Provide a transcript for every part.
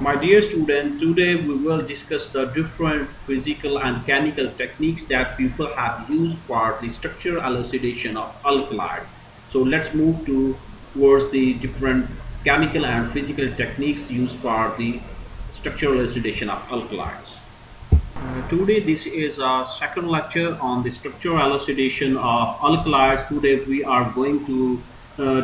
My dear student, today we will discuss the different physical and chemical techniques that people have used for the structural elucidation of alkali. So let's move towards the different chemical and physical techniques used for the structural elucidation of alkalis. Today this is our second lecture on the structural elucidation of alkalis. Today we are going to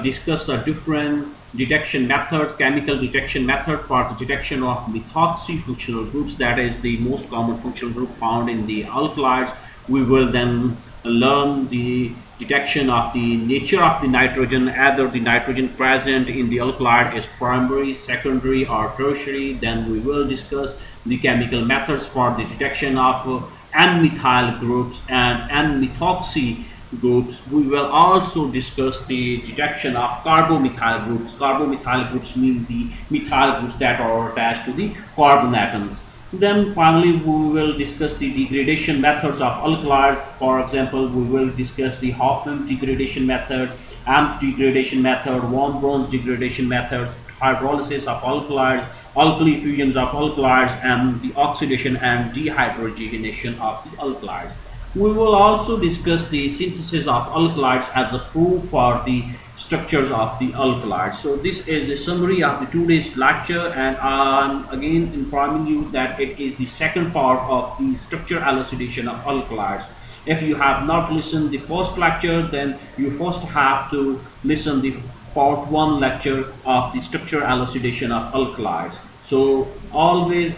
discuss the different detection methods, chemical detection method for the detection of methoxy functional groups, that is the most common functional group found in the alkalis. We will then learn the detection of the nature of the nitrogen, either the nitrogen present in the alkali is primary, secondary or tertiary. Then we will discuss the chemical methods for the detection of N-methyl groups and N-methoxy groups. We will also discuss the detection of carbomethyl groups. Carbomethyl groups mean the methyl groups that are attached to the carbon atoms. Then finally we will discuss the degradation methods of alkalis. For example, we will discuss the Hofmann degradation method, Emde degradation method, von Braun's degradation method, hydrolysis of alkalis, alkali fusions of alkalis, and the oxidation and dehydrogenation of the alkalis. We will also discuss the synthesis of alkalis as a proof for the structures of the alkalis. So this is the summary of the today's lecture, and I'm again informing you that it is the second part of the structure elucidation of alkalis. If you have not listened the first lecture, then you first have to listen the part 1 lecture of the structure elucidation of alkalis. So always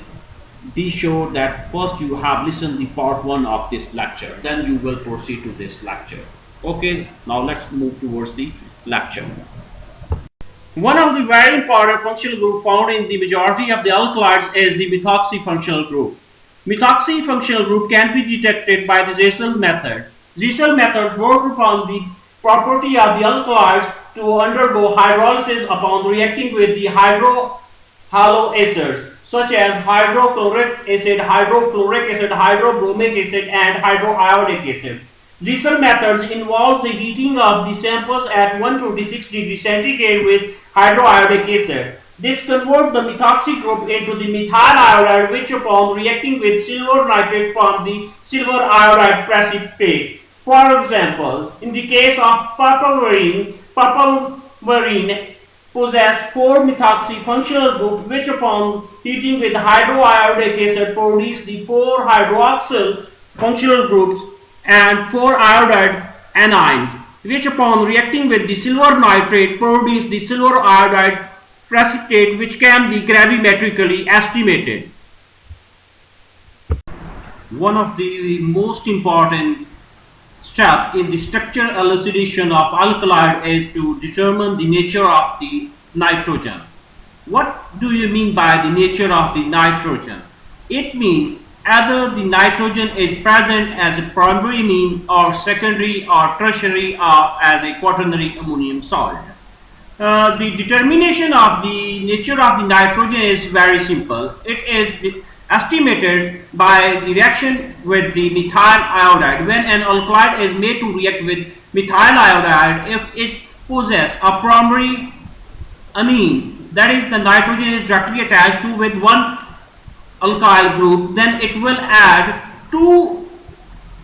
be sure that first you have listened the part 1 of this lecture, then you will proceed to this lecture. Okay, now let's move towards the lecture. One of the very important functional group found in the majority of the alkalis is the methoxy functional group. Methoxy functional group can be detected by the Hydrolysis method. Hydrolysis method works upon the property of the alkalis to undergo hydrolysis upon reacting with the haloacids such as hydrochloric acid, hydrofluoric acid, hydrobromic acid, and hydroiodic acid. These methods involve the heating of the samples at 126 degrees centigrade with hydroiodic acid. This converts the methoxy group into the methyl iodide, which upon reacting with silver nitrate forms the silver iodide precipitate. For example, in the case of papaverine possess 4 methoxy functional groups, which upon heating with hydroiodic acid produce the 4 hydroxyl functional groups and 4 iodide anions, which upon reacting with the silver nitrate produce the silver iodide precipitate, which can be gravimetrically estimated. One of the most important step in the structural elucidation of alkali is to determine the nature of the nitrogen. What do you mean by the nature of the nitrogen? It means either the nitrogen is present as a primary amine or secondary or tertiary or as a quaternary ammonium salt. The determination of the nature of the nitrogen is very simple. It is estimated by the reaction with the methyl iodide. When an alkali is made to react with methyl iodide, if it possesses a primary amine, that is the nitrogen is directly attached to with one alkyl group, then it will add 2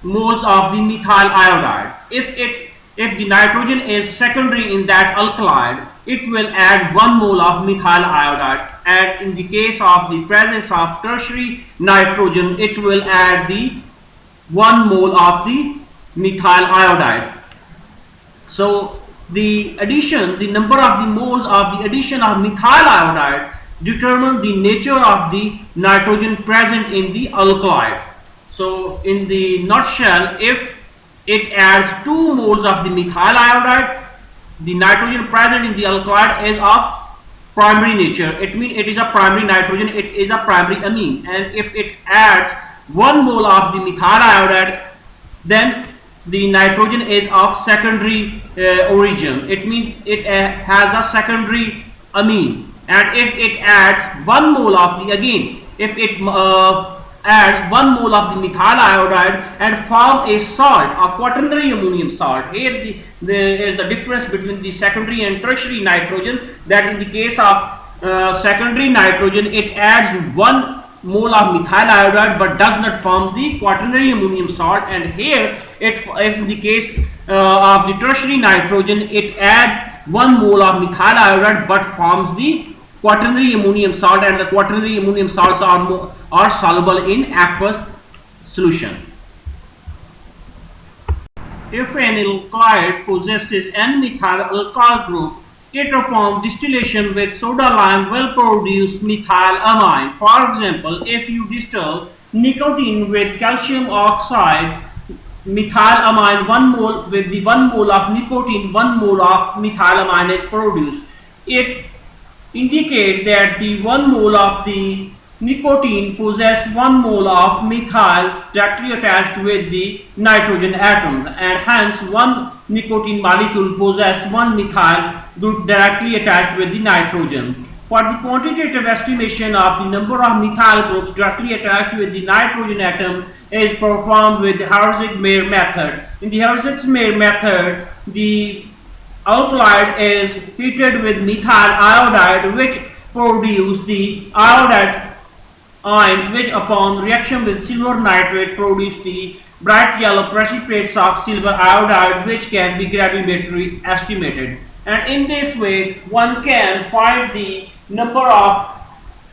moles of the methyl iodide. If the nitrogen is secondary in that alkali, it will add 1 mole of methyl iodide, and in the case of the presence of tertiary nitrogen, it will add the 1 mole of the methyl iodide. So the number of the moles of the addition of methyl iodide determine the nature of the nitrogen present in the alkali. So in the nutshell, if it adds 2 moles of the methyl iodide, the nitrogen present in the alkali is of primary nature. It means it is a primary nitrogen, it is a primary amine. And if it adds 1 mole of the methyl iodide, then the nitrogen is of secondary origin. It means it has a secondary amine. And if it adds 1 mole of the, again, if it adds 1 mole of the methyl iodide and form a salt, a quaternary ammonium salt. Here there is the difference between the secondary and tertiary nitrogen, that in the case of secondary nitrogen, it adds 1 mole of methyl iodide but does not form the quaternary ammonium salt. And here, if in the case of the tertiary nitrogen, it adds 1 mole of methyl iodide but forms the quaternary ammonium salt, and the quaternary ammonium salts are soluble in aqueous solution. If an alkaloid possesses N-methyl alkyl group, it performs distillation with soda lime will produce methylamine. For example, if you distill nicotine with calcium oxide, methylamine 1 mole, with the 1 mole of nicotine, 1 mole of methylamine is produced. It indicates that the 1 mole of the nicotine possesses 1 mole of methyl directly attached with the nitrogen atoms, and hence one nicotine molecule possesses 1 methyl group directly attached with the nitrogen. For the quantitative estimation of the number of methyl groups directly attached with the nitrogen atom is performed with the Hydrolysis method. In the Hydrolysis method, the alkaloid is heated with methyl iodide, which produce the iodide ions, which upon reaction with silver nitrate produce the bright yellow precipitates of silver iodide, which can be gravimetrically estimated. And in this way, one can find the number of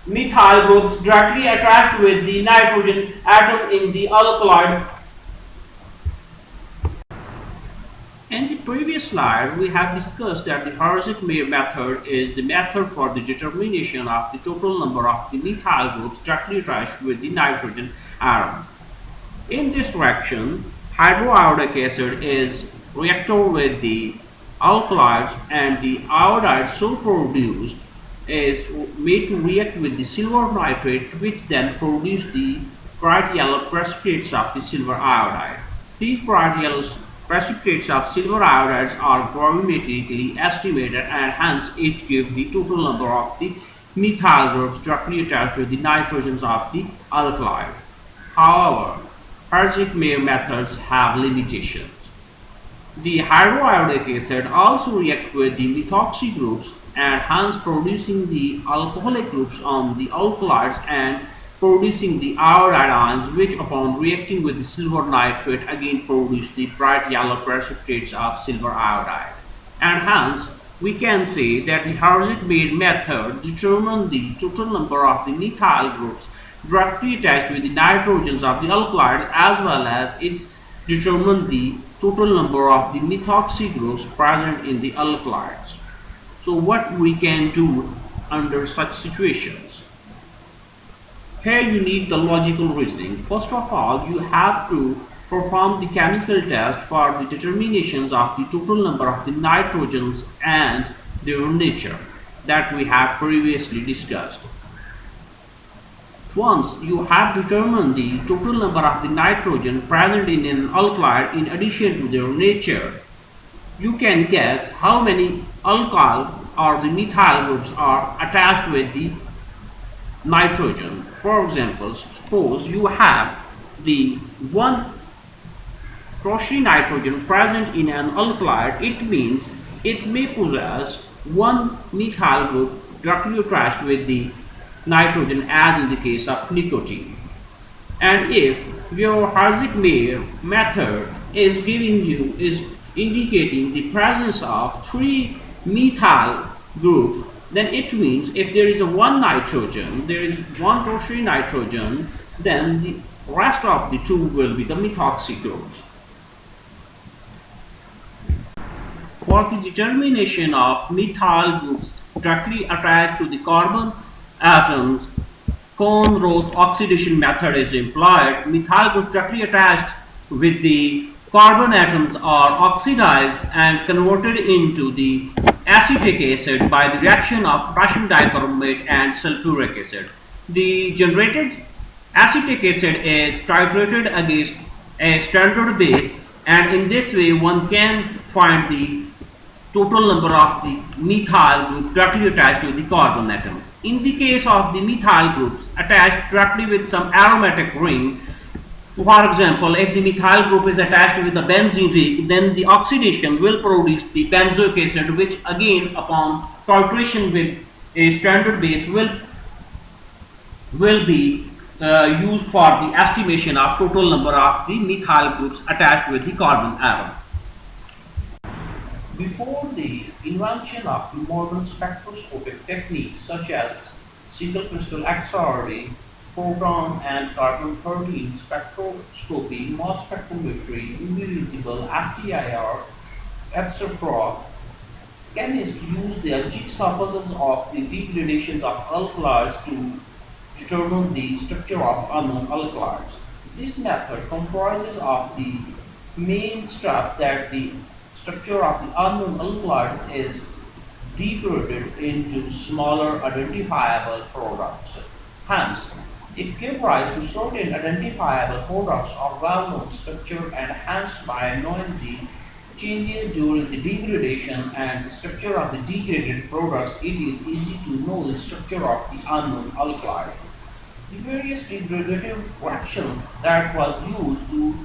methyl groups directly attached with the nitrogen atom in the alkaloid. In the previous slide, we have discussed that the Hydrolysis method is the method for the determination of the total number of the methyl groups directly attached with the nitrogen atom. In this reaction, hydroiodic acid is reacted with the alkaloids, and the iodide so produced is made to react with the silver nitrate, which then produce the bright yellow precipitates of the silver iodide. These bright yellow precipitates of silver iodides are gravimetrically estimated, and hence it gives the total number of the methyl groups directly attached with the nitrogens of the alkaloid. However, Hydrolysis methods have limitations. The hydroiodic acid also reacts with the methoxy groups, and hence producing the alcoholic groups on the alkaloids and producing the iodide ions, which upon reacting with the silver nitrate again produce the bright yellow precipitates of silver iodide. And hence we can say that the Hydrolysis method determines the total number of the methyl groups directly attached with the nitrogens of the alkaloid, as well as it determines the total number of the methoxy groups present in the alkaloids. So what we can do under such situations? Here you need the logical reasoning. First of all, you have to perform the chemical test for the determinations of the total number of the nitrogens and their nature that we have previously discussed. Once you have determined the total number of the nitrogen present in an alkaloid in addition to their nature, you can guess how many alkyl or the methyl groups are attached with the nitrogen. For example, suppose you have the one tertiary nitrogen present in an alkaloid, it means it may possess one methyl group directly attached with the nitrogen, as in the case of nicotine. And if your Hydrolysis method is indicating the presence of 3 methyl group, then it means if there is a one nitrogen, there is one tertiary nitrogen, then the rest of the 2 will be the methoxy groups. For the determination of methyl groups directly attached to the carbon atoms, Kohn-Roth oxidation method is employed. Methyl groups directly attached with the carbon atoms are oxidized and converted into the acetic acid by the reaction of potassium dicarbonate and sulfuric acid. The generated acetic acid is titrated against a standard base, and in this way one can find the total number of the methyl group directly attached to the carbon atom. In the case of the methyl groups attached directly with some aromatic ring, for example, if the methyl group is attached with the benzene ring, then the oxidation will produce the benzoic acid, which again upon titration with A standard base will be used for the estimation of total number of the methyl groups attached with the carbon atom. Before the invention of modern spectroscopic techniques such as single crystal X-ray, photon and carbon-13 spectroscopy, mass spectrometry, UV visible, FTIR, etc., chemists use the jigsaw puzzles of the degradations of alkalis to determine the structure of unknown alkalis. This method comprises of the main step that the structure of the unknown alkali is degraded into smaller identifiable products. Hence, it gives rise to certain identifiable products of well-known structure, and hence by knowing the changes during the degradation and the structure of the degraded products, it is easy to know the structure of the unknown alkali. The various degradative reactions that was used to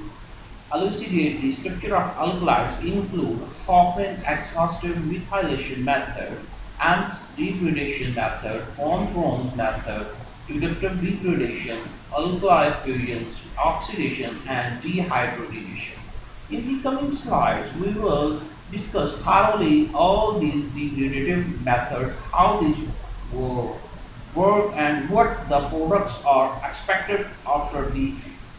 elucidate the structure of alkalis include Hofmann Exhaustive Methylation Method, Emde Degradation Method, Braun's Method, Inductive Degradation, Alkali fusions, Oxidation, and Dehydrogenation. In the coming slides, we will discuss thoroughly all these degradative methods, how these work, and what the products are expected after the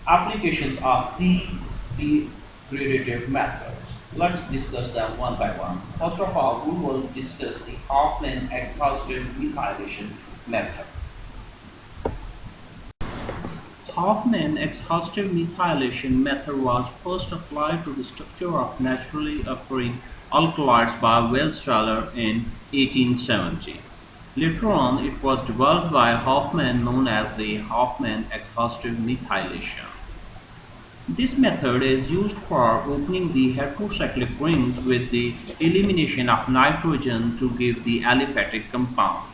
applications of these degradative methods. Let's discuss them one by one. First of all, we will discuss the Hofmann Exhaustive Methylation Method. Hofmann exhaustive methylation method was first applied to the structure of naturally occurring alkaloids by Weierstrass in 1870. Later on, it was developed by Hofmann, known as the Hofmann exhaustive methylation. This method is used for opening the heterocyclic rings with the elimination of nitrogen to give the aliphatic compounds.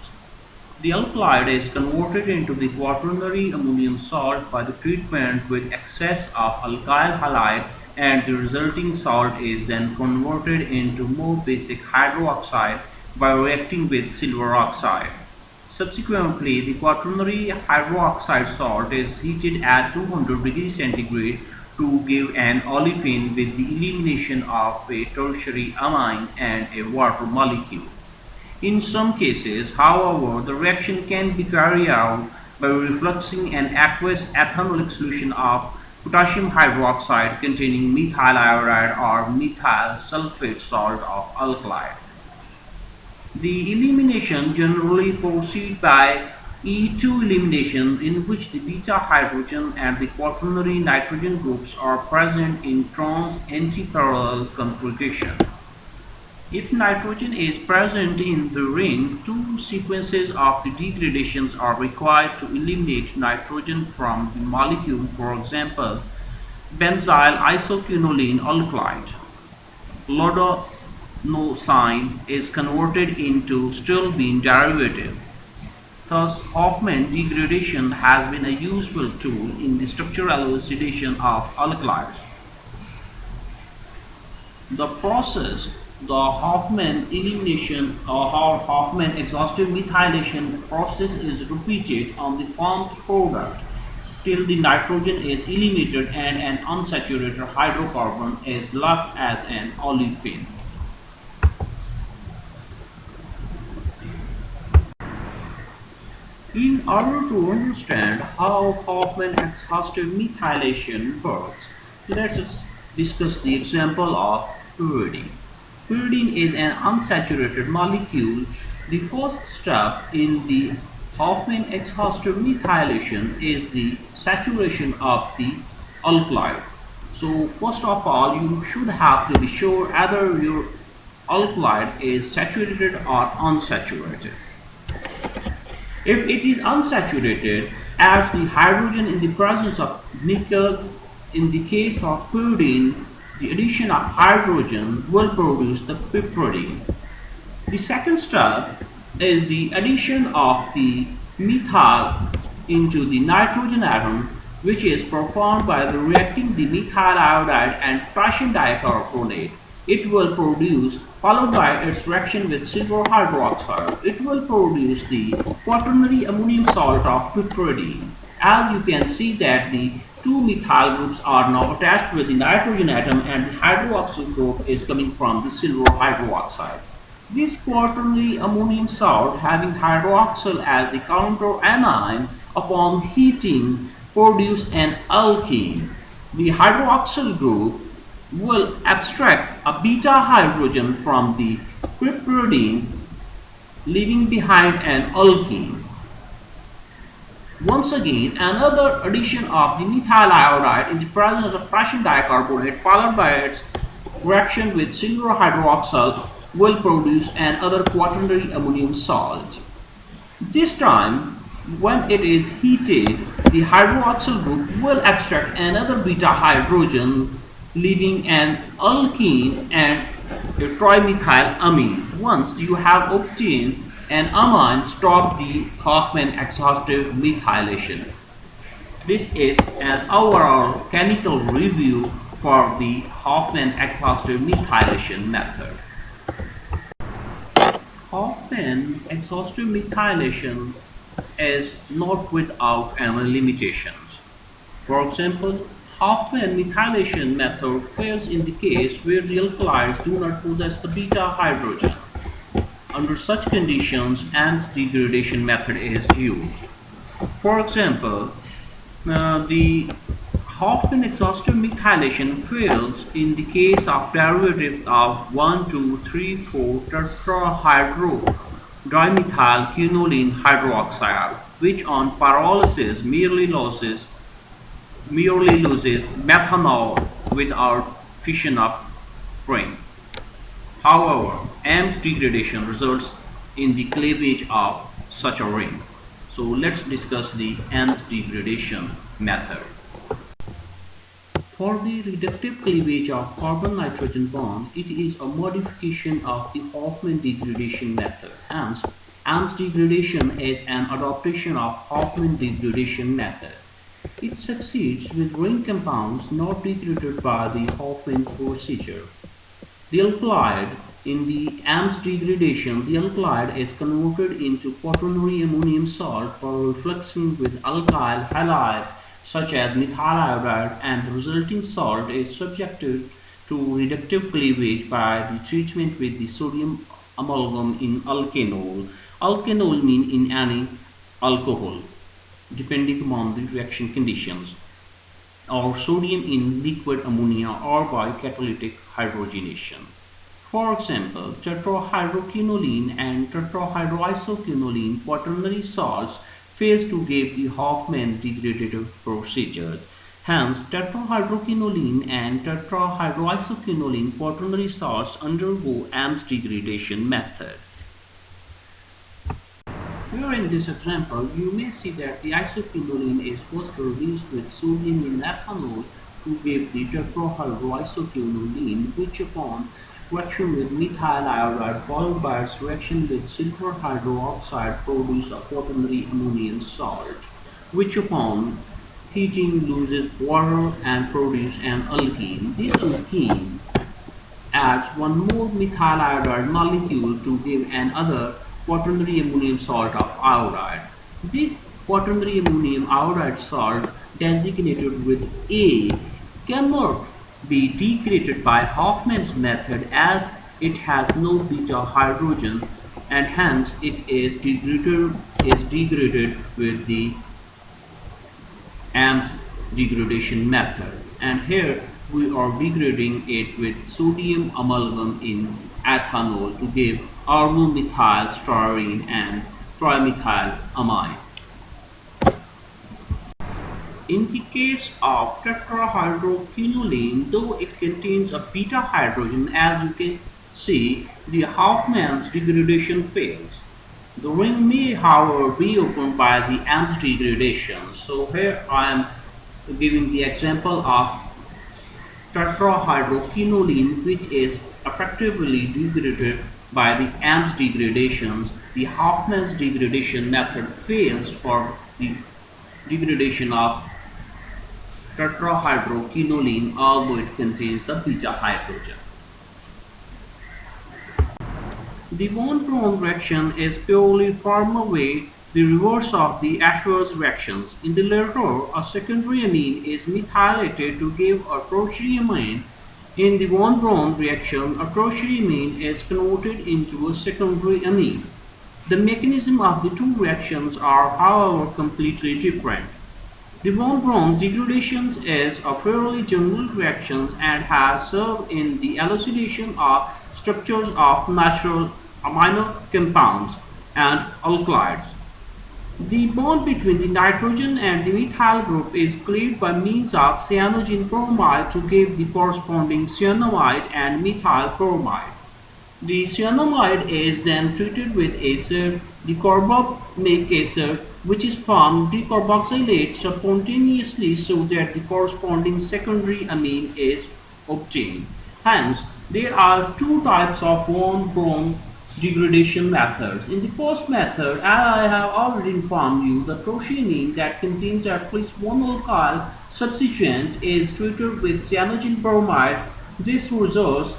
The alkaloid is converted into the quaternary ammonium salt by the treatment with excess of alkyl halide, and the resulting salt is then converted into more basic hydroxide by reacting with silver oxide. Subsequently, the quaternary hydroxide salt is heated at 200 degrees centigrade to give an olefin with the elimination of a tertiary amine and a water molecule. In some cases, however, the reaction can be carried out by refluxing an aqueous ethanolic solution of potassium hydroxide containing methyl iodide or methyl sulfate salt of alkali. The elimination generally proceeds by E2 elimination, in which the beta hydrogen and the quaternary nitrogen groups are present in trans antiparallel configuration. If nitrogen is present in the ring, two sequences of the degradations are required to eliminate nitrogen from the molecule. For example, benzyl isoquinoline alkylate, lodonosine, is converted into stilbene derivative. Thus, Hofmann degradation has been a useful tool in the structural elucidation of alkalis. The process, the Hofmann elimination or Hofmann exhaustive methylation process, is repeated on the formed product till the nitrogen is eliminated and an unsaturated hydrocarbon is left as an olefin. In order to understand how Hofmann exhaustive methylation works, let us discuss the example of pyridine. Pyridine is an unsaturated molecule. The first step in the Hofmann exhaustive methylation is the saturation of the alkali. So first of all, you should have to be sure whether your alkali is saturated or unsaturated. If it is unsaturated, as the hydrogen in the presence of nickel, in the case of pyridine, the addition of hydrogen will produce the piperidine. The second step is the addition of the methyl into the nitrogen atom, which is performed by reacting the methyl iodide and potassium dicarbonate. It will produce followed by its reaction with silver hydroxide. It will produce the quaternary ammonium salt of piperidine. As you can see that the two methyl groups are now attached with the nitrogen atom and the hydroxyl group is coming from the silver hydroxide. This quaternary ammonium salt having hydroxyl as the counter anion upon heating produce an alkene. The hydroxyl group will abstract a beta hydrogen from the piperidine, leaving behind an alkene. Once again, another addition of the methyl iodide in the presence of potassium dicarbonate followed by its reaction with silver hydroxide will produce another quaternary ammonium salt. This time, when it is heated, the hydroxyl group will abstract another beta hydrogen, leaving an alkene and a trimethylamine. Once you have obtained an amine, stop the Hofmann exhaustive methylation. This is an overall chemical review for the Hofmann exhaustive methylation method. Hofmann exhaustive methylation is not without any limitations. For example, Hofmann methylation method fails in the case where the alkalides do not possess the beta hydrogen. Under such conditions, Emde degradation method is used. For example, the Hofmann exhaustive methylation fails in the case of derivatives of 1,2,3,4 tetrahydro dimethylquinoline hydroxide, which on pyrolysis merely loses methanol without fission of ring. However, Emde degradation results in the cleavage of such a ring. So let's discuss the Emde degradation method. For the reductive cleavage of carbon-nitrogen bond, it is a modification of the Hofmann degradation method. Hence, Emde degradation is an adaptation of Hofmann degradation method. It succeeds with ring compounds not degraded by the Hofmann procedure. The alkylide in the Emde degradation, the alkylide is converted into quaternary ammonium salt for refluxing with alkyl halides such as methyl iodide, and the resulting salt is subjected to reductive cleavage by the treatment with the sodium amalgam in alkanol. Alkanol means in any alcohol, depending upon the reaction conditions, or sodium in liquid ammonia or by catalytic hydrogenation. For example, tetrahydroquinoline and tetrahydroisoquinoline quaternary salts fails to give the Hofmann degradative procedure. Hence, tetrahydroquinoline and tetrahydroisoquinoline quaternary salts undergo Emde degradation method. Here in this example, you may see that the isoquinoline is first reduced with sodium in ethanol to give the tetrahydroisoquinoline, which upon reaction with methyl iodide followed by its reaction with silver hydroxide produce a quaternary ammonium salt, which upon heating loses water and produce an alkene. This alkene adds one more methyl iodide molecule to give another quaternary ammonium salt of iodide. This quaternary ammonium iodide salt designated with A cannot be degraded by Hofmann's method as it has no beta hydrogen, and hence it is degraded with the Emde degradation method. And here we are degrading it with sodium amalgam in ethanol to give arommethyl styrene and trimethylamine. In the case of tetrahydroquinoline, though it contains a beta hydrogen, as you can see, the Hofmann's degradation fails. The ring may, however, be opened by the Emde degradation. So here I am giving the example of tetrahydroquinoline, which is effectively degraded by the Emde degradations. The Hofmann's degradation method fails for the degradation of tetrahydroquinoline, although it contains the beta hydrogen. The von Braun reaction is purely formal way, the reverse of the adverse reactions. In the latter, a secondary amine is methylated to give a tertiary amine. In the von Braun reaction, a tertiary amine is converted into a secondary amine. The mechanism of the two reactions are, however, completely different. The von Braun degradation is a fairly general reaction and has served in the elucidation of structures of natural amino compounds and alkalides. The bond between the nitrogen and the methyl group is cleaved by means of cyanogen bromide to give the corresponding cyanamide and methyl bromide. The cyanamide is then treated with acid, the carbonic acid, which is formed decarboxylates spontaneously so that the corresponding secondary amine is obtained. Hence, there are two types of von Braun degradation methods. In the first method, as I have already informed you, the tertiary that contains at least one alkyl substituent is treated with cyanogen bromide. This results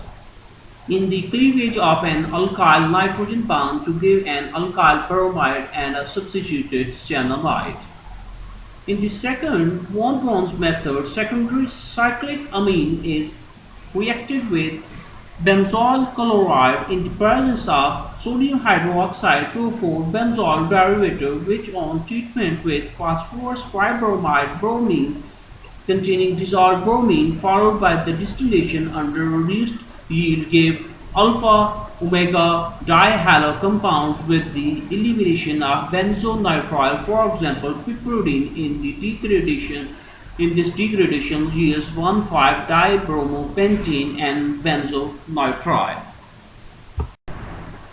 in the cleavage of an alkyl nitrogen bond to give an alkyl bromide and a substituted cyanamide. In the second von Braun's method, secondary cyclic amine is reacted with benzoyl chloride in the presence of sodium hydroxide to form benzoyl derivative, which on treatment with phosphorus tribromide bromine containing dissolved bromine followed by the distillation under reduced yield gave alpha omega dihalo compounds with the elimination of benzonitrile. For example, piperidine in the degradation in this degradation yields 1,5-dibromopentane and benzonitrile.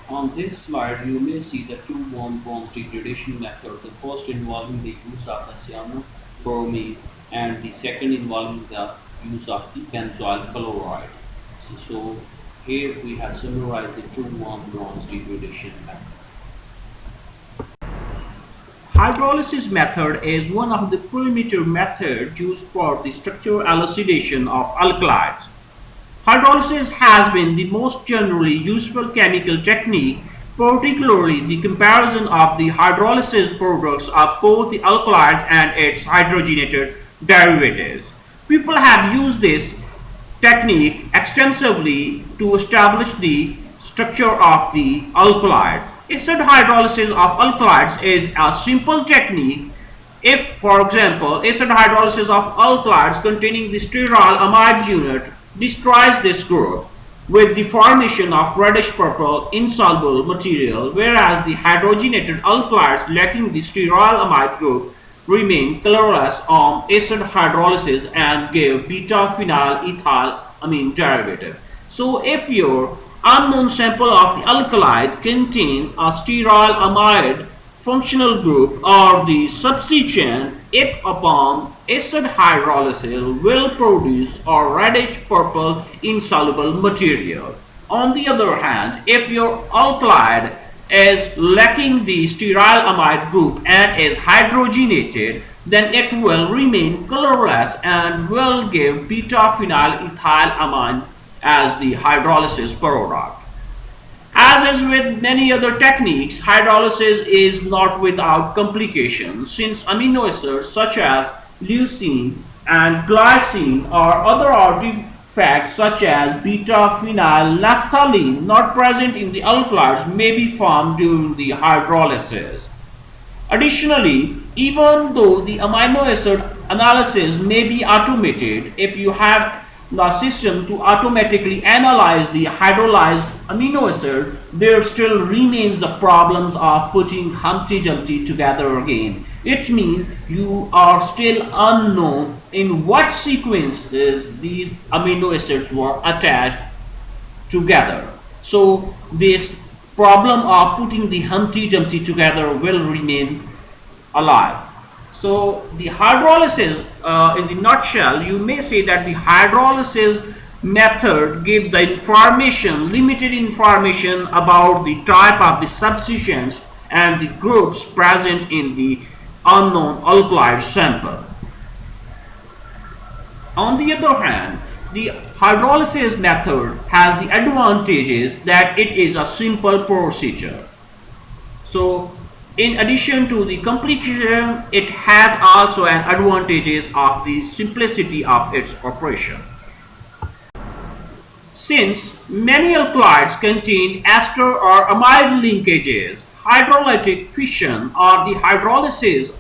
On this slide, you may see the two von Braun degradation methods, the first involving the use of the cyanobromine and the second involving the use of the benzoyl chloride. So here we have summarized the two von Braun degradation method. Hydrolysis method is one of the primitive methods used for the structural elucidation of alkalides. Hydrolysis has been the most generally useful chemical technique, particularly the comparison of the hydrolysis products of both the alkalides and its hydrogenated derivatives. People have used this technique extensively to establish the structure of the alkalides. Acid hydrolysis of alkalides is a simple technique. If, for example, acid hydrolysis of alkalides containing the sterile amide unit destroys this group with the formation of reddish-purple insoluble material, whereas the hydrogenated alkalides lacking the sterile amide group remain colorless on acid hydrolysis and give beta-phenyl ethyl amine derivative. So if your unknown sample of the alkalides contains a sterile amide functional group or the substituent, it upon acid hydrolysis will produce a reddish purple insoluble material. On the other hand, if your alkalide is lacking the sterile amide group and is hydrogenated, then it will remain colorless and will give beta-phenyl ethyl amine as the hydrolysis product. As is with many other techniques, hydrolysis is not without complications, since amino acids such as leucine and glycine or other artifacts such as beta-phenyl naphthalene not present in the alkalides may be formed during the hydrolysis. Additionally, even though the amino acid analysis may be automated, if you have the system to automatically analyze the hydrolyzed amino acid, there still remains the problems of putting Humpty Dumpty together again. It means you are still unknown in what sequences these amino acids were attached together. So this problem of putting the Humpty Dumpty together will remain alive. So the hydrolysis, in the nutshell, you may say that the hydrolysis method gives the information, limited information about the type of the substituents and the groups present in the unknown alkalide sample. On the other hand, The hydrolysis method has the advantages that it is a simple procedure. So in addition to the complexity, it has also an advantages of the simplicity of its operation. Since many alkalides contain ester or amide linkages, hydrolytic fission or the hydrolysis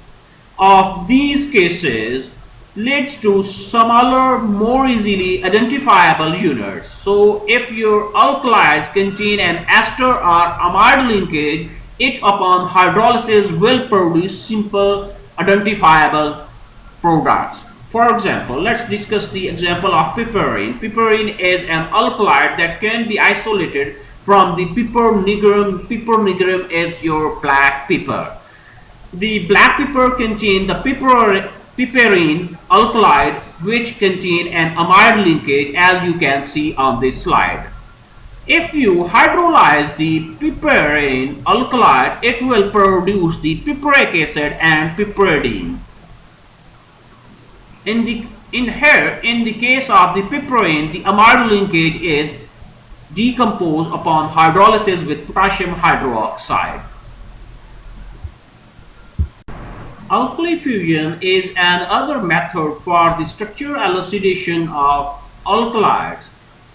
of these cases leads to smaller, more easily identifiable units. So if your alkalides contain an ester or amide linkage, it upon hydrolysis will produce simple identifiable products. For example, let's discuss the example of piperine. Piperine is an alkaloid that can be isolated from the piper nigrum. Piper nigrum is your black pepper. The black pepper contains the piperine alkaloid which contain an amide linkage, as you can see on this slide. If you hydrolyze the piperine alkaloid, it will produce the pipric acid and piperidine. In the case of the piperine, the amide linkage is decomposed upon hydrolysis with potassium hydroxide. Alkali fusion is another method for the structural elucidation of alkalides.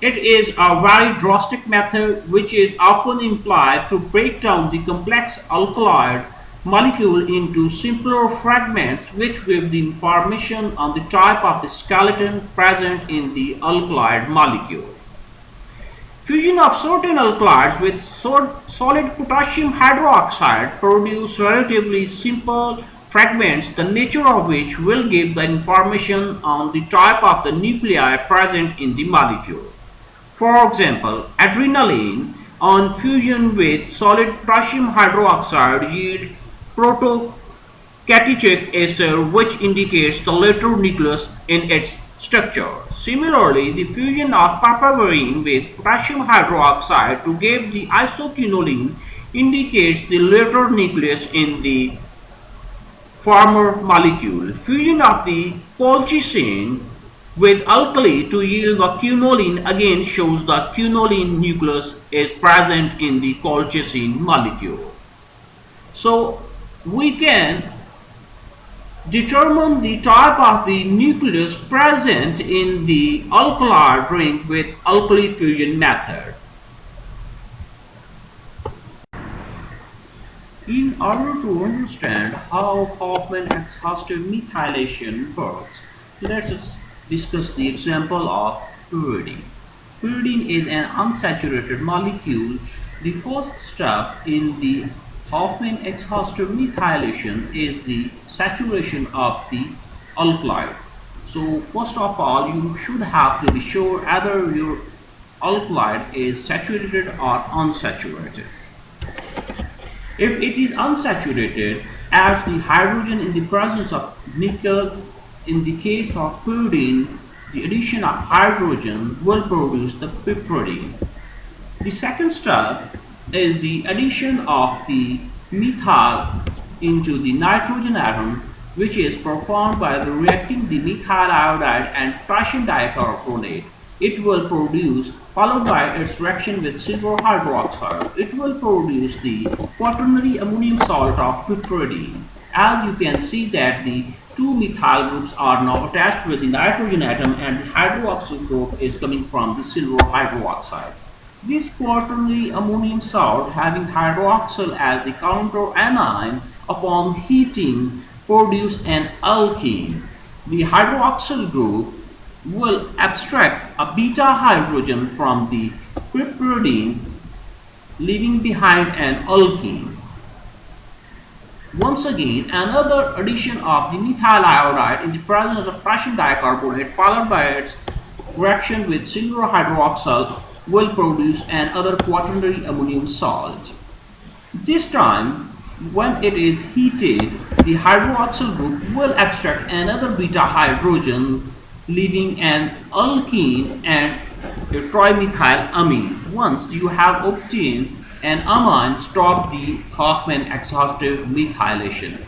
It is a very drastic method which is often employed to break down the complex alkaloid molecule into simpler fragments which give the information on the type of the skeleton present in the alkaloid molecule. Fusion of certain alkalides with solid potassium hydroxide produce relatively simple fragments, the nature of which will give the information on the type of the nuclei present in the molecule. For example, adrenaline on fusion with solid potassium hydroxide yield protocationic ester, which indicates the later nucleus in its structure. Similarly, the fusion of piperine with potassium hydroxide to give the isoquinoline indicates the later nucleus in the former molecule. Fusion of the colchicine with alkali to yield the quinoline again shows the quinoline nucleus is present in the colchicine molecule. So we can determine the type of the nucleus present in the alkali ring with alkali fusion method. In order to understand how Hofmann exhaustive methylation works, let us discuss the example of pyridine. Pyridine is an unsaturated molecule. The first step in the Hofmann exhaustive methylation is the saturation of the alkaloid. So first of all, you should have to be sure whether your alkaloid is saturated or unsaturated. If it is unsaturated, as the hydrogen in the presence of nickel, in the case of pyridine, the addition of hydrogen will produce the piperidine. The second step is the addition of the methyl into the nitrogen atom, which is performed by reacting the methyl iodide and potassium dicarbonate. It will produce, followed by its reaction with silver hydroxide, it will produce the quaternary ammonium salt of piperidine. As you can see that the two methyl groups are now attached with the nitrogen atom and the hydroxyl group is coming from the silver hydroxide. This quaternary ammonium salt, having hydroxyl as the counter anion, upon heating produce an alkene. The hydroxyl group will abstract a beta hydrogen from the piperidine, leaving behind an alkene. Once again, another addition of the methyl iodide in the presence of potassium dicarbonate, followed by its reaction with silver hydroxide, will produce another quaternary ammonium salt. This time, when it is heated, the hydroxyl group will abstract another beta hydrogen, leaving an alkene and a trimethylamine. Once you have obtained an amine, stop the Hofmann exhaustive methylation.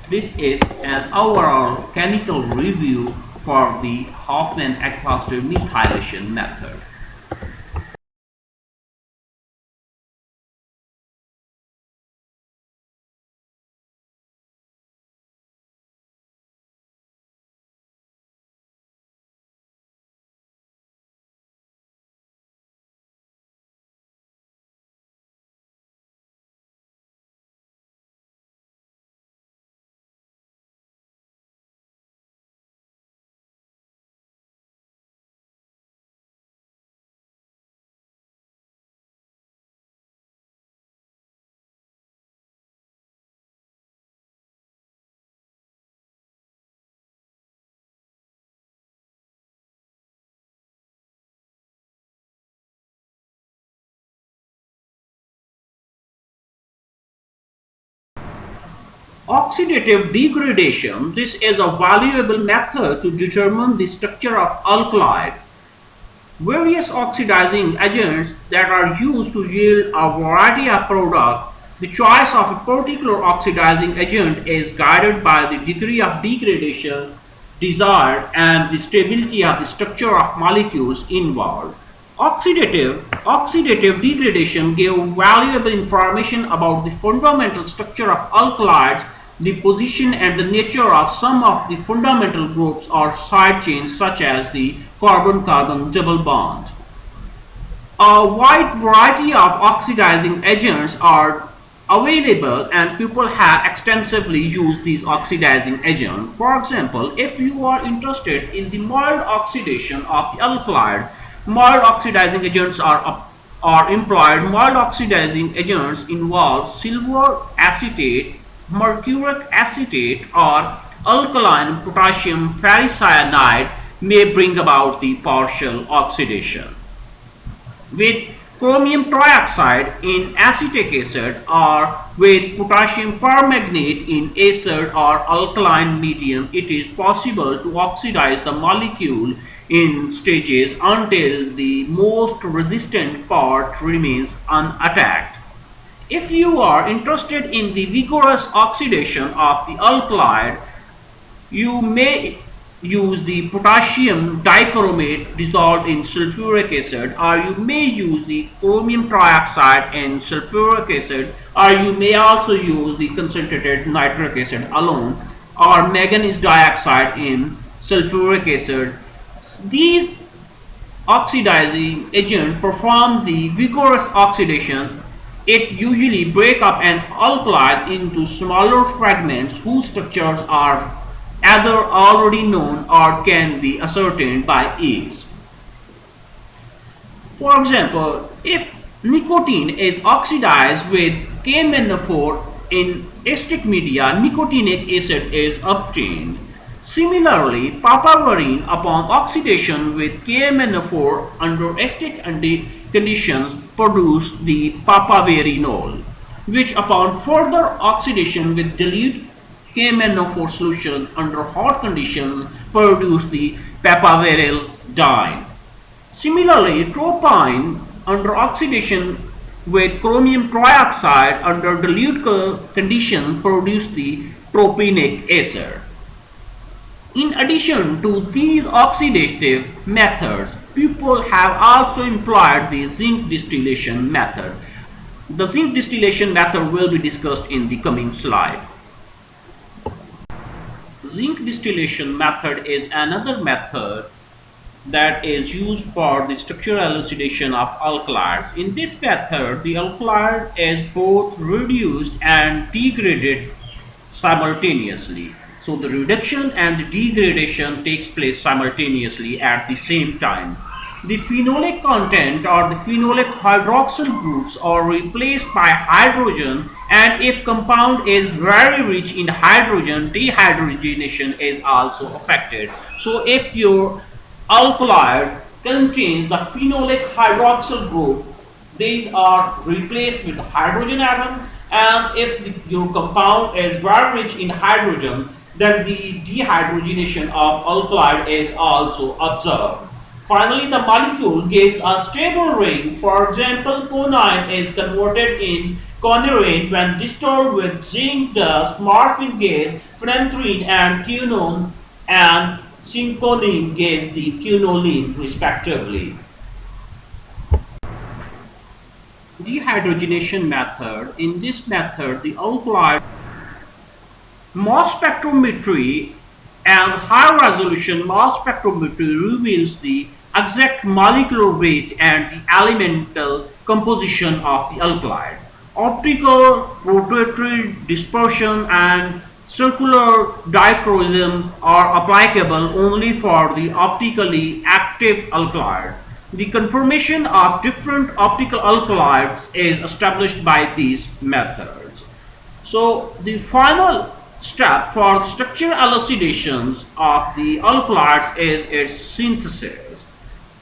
This is an overall chemical review for the Hofmann exhaustive methylation method. Oxidative degradation. This is a valuable method to determine the structure of alkali. Various oxidizing agents that are used to yield a variety of products. The choice of a particular oxidizing agent is guided by the degree of degradation desired and the stability of the structure of molecules involved. Oxidative degradation gives valuable information about the fundamental structure of alkalides, the position and the nature of some of the fundamental groups or side chains such as the carbon-carbon double bonds. A wide variety of oxidizing agents are available and people have extensively used these oxidizing agents. For example, if you are interested in the mild oxidation of the alkali, mild oxidizing agents are employed. Mild oxidizing agents involve silver acetate, mercuric acetate, or alkaline potassium ferricyanide may bring about the partial oxidation. With chromium trioxide in acetic acid or with potassium permanganate in acid or alkaline medium, it is possible to oxidize the molecule in stages until the most resistant part remains unattacked. If you are interested in the vigorous oxidation of the alkali, you may use the potassium dichromate dissolved in sulfuric acid, or you may use the chromium trioxide in sulfuric acid, or you may also use the concentrated nitric acid alone, or manganese dioxide in sulfuric acid. These oxidizing agents perform the vigorous oxidation. It usually breaks up an alkali into smaller fragments whose structures are either already known or can be ascertained by ease. For example, if nicotine is oxidized with KMnO4 in acetic media, nicotinic acid is obtained. Similarly, papaverine upon oxidation with KMnO4 under acetic conditions produce the papaverinol, which upon further oxidation with dilute KMnO4 solution under hot conditions produce the papaveryldiene. Similarly, tropine under oxidation with chromium trioxide under dilute conditions produce the tropinic acid. In addition to these oxidative methods, people have also employed the zinc distillation method. The zinc distillation method will be discussed in the coming slide. Zinc distillation method is another method that is used for the structural elucidation of alkalis. In this method, the alkali is both reduced and degraded simultaneously. So the reduction and the degradation takes place simultaneously at the same time. The phenolic content or the phenolic hydroxyl groups are replaced by hydrogen, and if compound is very rich in hydrogen, dehydrogenation is also affected. So if your alkali contains the phenolic hydroxyl group, these are replaced with hydrogen atom, and if your compound is very rich in hydrogen, then the dehydrogenation of alkali is also observed. Finally, the molecule gives a stable ring. For example, conine is converted in conerane when distilled with zinc dust, morphine gas, phenanthrene, and quinone, and cincholine gives the quinoline respectively. Dehydrogenation method. In this method, the alkali mass spectrometry and high resolution mass spectrometry reveals the exact molecular weight and the elemental composition of the alkali. Optical rotatory dispersion and circular dichroism are applicable only for the optically active alkali. The conformation of different optical alkalides is established by these methods. So the final step for structural elucidations of the alkalides is its synthesis,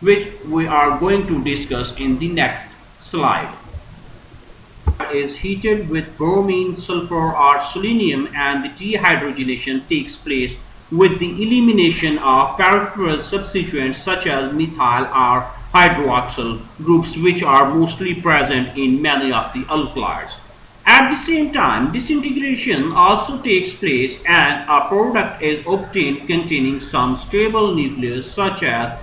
which we are going to discuss in the next slide. Is heated with bromine, sulfur or selenium, and the dehydrogenation takes place with the elimination of peripheral substituents such as methyl or hydroxyl groups, which are mostly present in many of the alkalides. At the same time, disintegration also takes place and a product is obtained containing some stable nucleus such as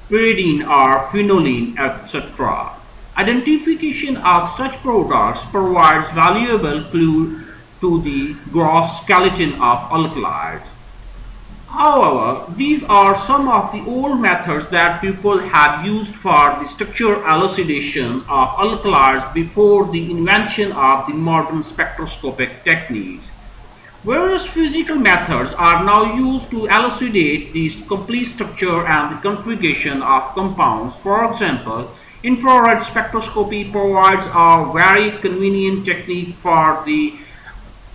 pyridine or phenolene, etc. Identification of such products provides valuable clue to the gross skeleton of alkalides. However, these are some of the old methods that people have used for the structural elucidation of alkalides before the invention of the modern spectroscopic techniques. Various physical methods are now used to elucidate the complete structure and the configuration of compounds. For example, infrared spectroscopy provides a very convenient technique for the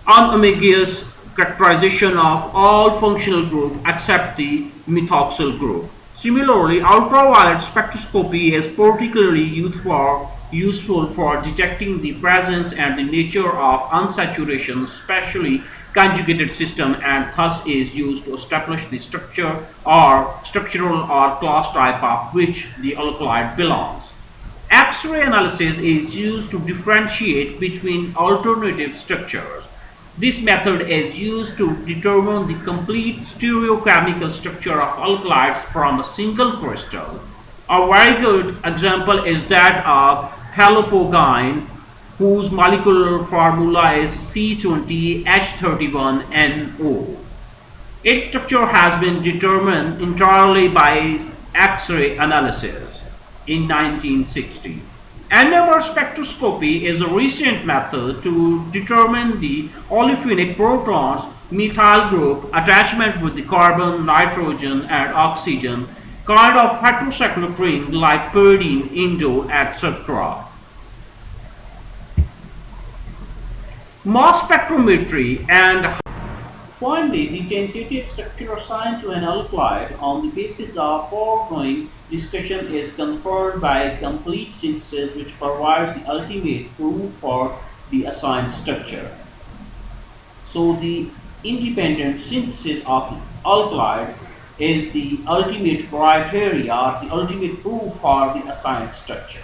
unambiguous characterization of all functional groups except the methoxyl group. Similarly, ultraviolet spectroscopy is particularly useful for detecting the presence and the nature of unsaturation, especially conjugated system, and thus is used to establish the structure or structural or class type of which the alkali belongs. X-ray analysis is used to differentiate between alternative structures. This method is used to determine the complete stereochemical structure of alkalides from a single crystal. A very good example is that of halophogine, whose molecular formula is C20H31NO. Its structure has been determined entirely by X-ray analysis in 1960. NMR spectroscopy is a recent method to determine the olefinic protons methyl group attachment with the carbon, nitrogen and oxygen, kind of heterocyclic ring like pyridine, indole, etc. Mass spectrometry and finally, the tentative structure assigned to an alkali on the basis of foregoing discussion is confirmed by complete synthesis, which provides the ultimate proof for the assigned structure. So the independent synthesis of the alkali is the ultimate criteria, the ultimate proof for the assigned structure.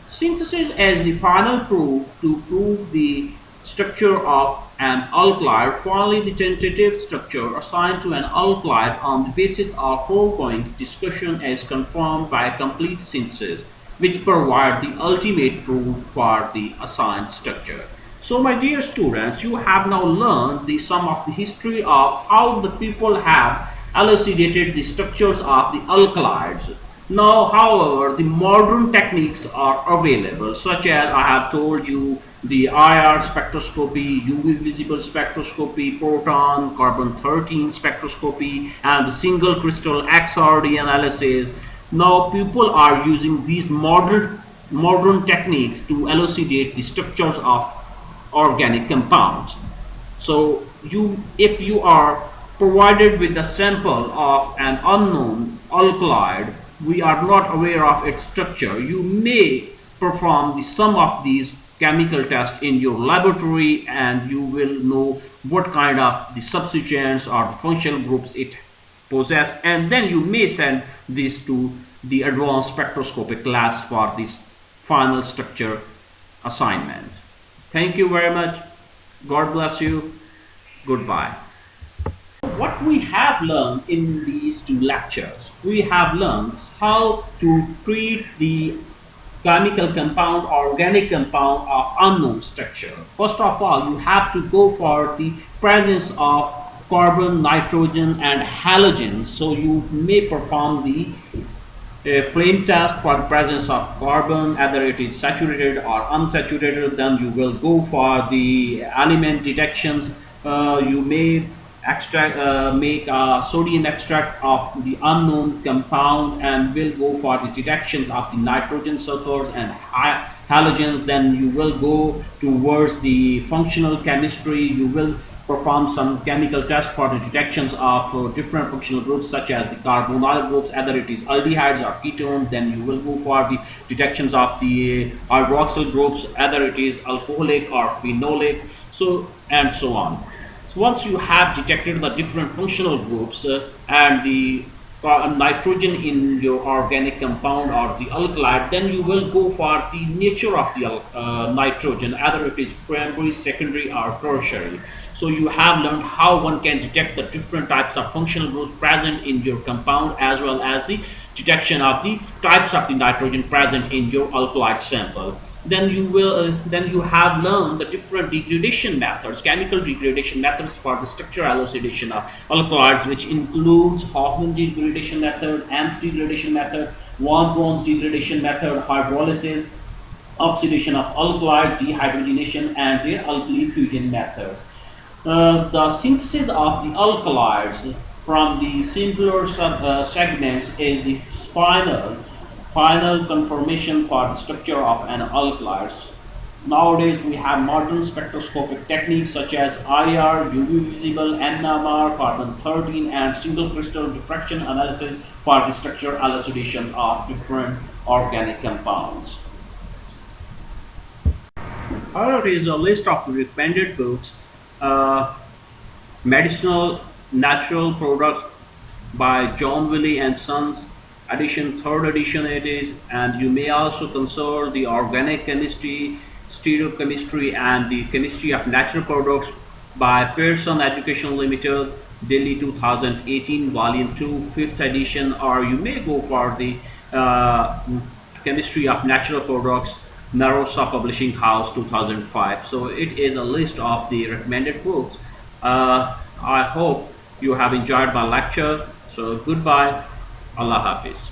Synthesis is the final proof to prove the structure of an alkali. Finally, the tentative structure assigned to an alkali on the basis of foregoing discussion is confirmed by complete synthesis, which provides the ultimate proof for the assigned structure. So my dear students, you have now learned some of the history of how the people have elucidated the structures of the alkalides. Now, however, the modern techniques are available, such as I have told you, the IR spectroscopy, UV visible spectroscopy, proton, carbon-13 spectroscopy, and the single crystal XRD analysis. Now, people are using these modern techniques to elucidate the structures of organic compounds. So, if you are provided with a sample of an unknown alkali, we are not aware of its structure, you may perform some of these chemical tests in your laboratory and you will know what kind of the substituents or the functional groups it possesses, and then you may send this to the advanced spectroscopic labs for this final structure assignment. Thank you very much. God bless you. Goodbye. what we have learned in these two lectures, we have learned how to treat the chemical compound, organic compound of unknown structure. First of all, you have to go for the presence of carbon, nitrogen, and halogens. So you may perform the flame test for the presence of carbon, either it is saturated or unsaturated. Then you will go for the element detections. You may make a sodium extract of the unknown compound and will go for the detections of the nitrogen sulfurs and halogens. Then you will go towards the functional chemistry. You will perform some chemical tests for the detections of different functional groups such as the carbonyl groups, either it is aldehydes or ketones. Then you will go for the detections of the hydroxyl groups, either it is alcoholic or phenolic, so and so on. So once you have detected the different functional groups and the nitrogen in your organic compound or the alkali, then you will go for the nature of the nitrogen, either it is primary, secondary or tertiary. So you have learned how one can detect the different types of functional groups present in your compound, as well as the detection of the types of the nitrogen present in your alkali sample. Then you have learned the different degradation methods, chemical degradation methods for the structural elucidation of alkaloids, which includes Hofmann degradation method, Emde degradation method, Braun's degradation method, hydrolysis, oxidation of alkaloids, dehydrogenation, and their alkali fusion methods. The synthesis of the alkaloids from the simpler segments is the final confirmation for the structure of an alkali. Nowadays we have modern spectroscopic techniques such as IR, UV visible, NMR, carbon-13 and single crystal diffraction analysis for the structure elucidation of different organic compounds. Here is a list of recommended books. Medicinal Natural Products by John Wiley and Sons, edition, third edition it is, and you may also consult the Organic Chemistry, Stereochemistry and the Chemistry of Natural Products by Pearson Education Limited, Delhi 2018, Volume 2, 5th edition, or you may go for the Chemistry of Natural Products, Narosa Publishing House 2005. So it is a list of the recommended books. I hope you have enjoyed my lecture. So goodbye. Allah Hafiz.